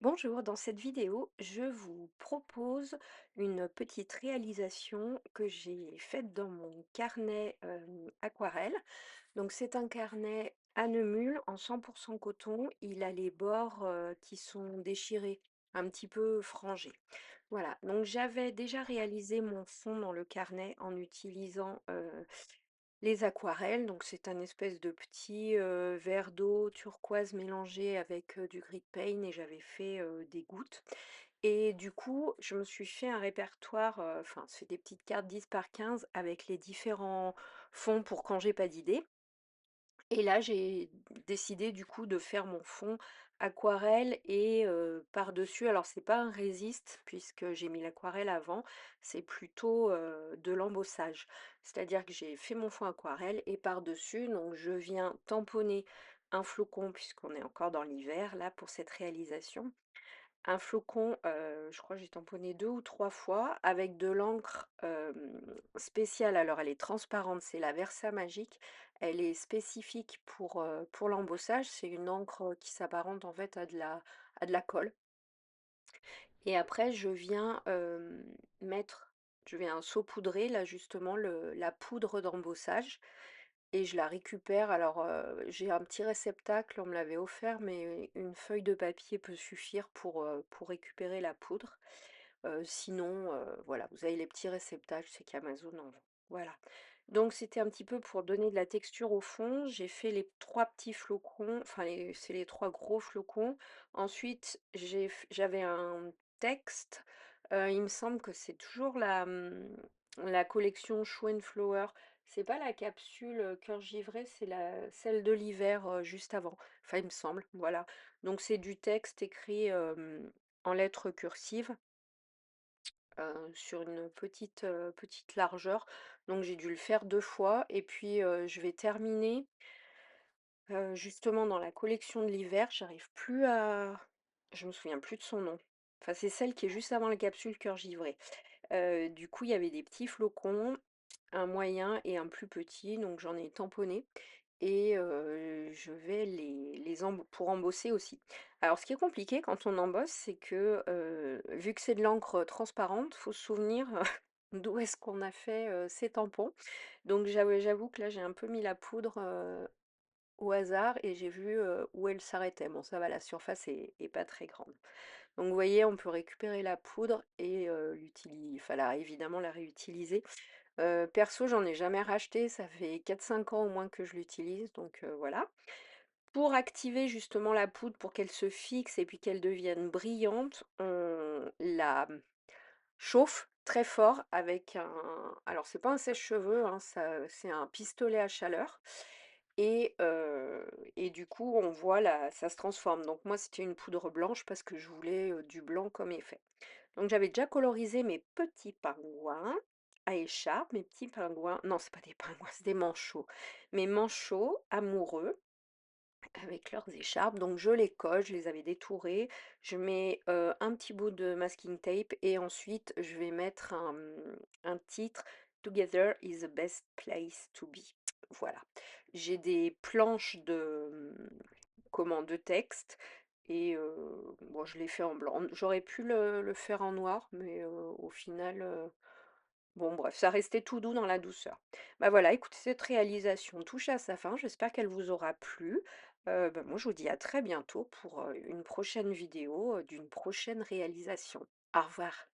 Bonjour, dans cette vidéo, je vous propose une petite réalisation que j'ai faite dans mon carnet aquarelle. Donc c'est un carnet à Neumul en 100% coton. Il a les bords qui sont déchirés, un petit peu frangés. Voilà, donc j'avais déjà réalisé mon fond dans le carnet en utilisant les aquarelles. Donc c'est un espèce de petit verre d'eau turquoise mélangé avec du gris de paint et j'avais fait des gouttes. Et du coup, je me suis fait un répertoire, enfin, c'est des petites cartes 10 par 15 avec les différents fonds pour quand j'ai pas d'idée. Et là, j'ai décidé du coup de faire mon fond aquarelle et par-dessus, alors c'est pas un résiste puisque j'ai mis l'aquarelle avant, c'est plutôt de l'embossage. C'est-à-dire que j'ai fait mon fond aquarelle et par-dessus, donc je viens tamponner un flocon puisqu'on est encore dans l'hiver là pour cette réalisation. Un flocon, je crois que j'ai tamponné 2 ou 3 fois avec de l'encre, spéciale. Alors elle est transparente, c'est la Versa Magique. Elle est spécifique pour l'embossage. C'est une encre, qui s'apparente en fait à de la colle et après je viens saupoudrer là justement la poudre d'embossage et je la récupère. Alors, j'ai un petit réceptacle, on me l'avait offert, mais une feuille de papier peut suffire pour récupérer la poudre. Sinon, voilà, vous avez les petits réceptacles, c'est qu'Amazon en vend. Voilà. Donc c'était un petit peu pour donner de la texture au fond. J'ai fait les 3 petits flocons, enfin c'est les 3 gros flocons. Ensuite, j'avais un texte, il me semble que c'est toujours la collection Show and Flower. C'est pas la capsule, cœur givré, c'est celle de l'hiver, juste avant. Enfin, il me semble, voilà. Donc c'est du texte écrit, en lettres cursives, sur une petite largeur. Donc j'ai dû le faire 2 fois et puis, je vais terminer, justement dans la collection de l'hiver, je me souviens plus de son nom. Enfin, c'est celle qui est juste avant la capsule cœur givré. Du coup, il y avait des petits flocons, un moyen et un plus petit, donc j'en ai tamponné et je vais pour embosser aussi. Alors ce qui est compliqué quand on embosse, c'est que, vu que c'est de l'encre transparente, faut se souvenir d'où est-ce qu'on a fait, ces tampons. Donc j'avoue que là, j'ai un peu mis la poudre, au hasard et j'ai vu, où elle s'arrêtait. Bon ça va, la surface est pas très grande. Donc vous voyez, on peut récupérer la poudre et enfin évidemment la réutiliser. Perso, j'en ai jamais racheté, ça fait 4 5 ans au moins que je l'utilise, donc voilà. Pour activer justement la poudre, pour qu'elle se fixe et puis qu'elle devienne brillante, on la chauffe très fort avec alors c'est pas un sèche-cheveux, hein, c'est un pistolet à chaleur et du coup, on voit ça se transforme. Donc moi, c'était une poudre blanche parce que je voulais, du blanc comme effet. Donc j'avais déjà colorisé mes petits pingouins à écharpe, mes petits pingouins non, c'est pas des pingouins, c'est des manchots. Mes manchots amoureux avec leurs écharpes, donc je les colle, je les avais détourés. Je mets, un petit bout de masking tape et ensuite je vais mettre un titre: «Together is the best place to be». Voilà. J'ai des planches de texte et bon, je l'ai fait en blanc. J'aurais pu le faire en noir, mais au final, bon bref, ça restait tout doux dans la douceur. Bah voilà, écoutez, cette réalisation touche à sa fin. J'espère qu'elle vous aura plu. Bah, moi, je vous dis à très bientôt pour une prochaine vidéo d'une prochaine réalisation. Au revoir.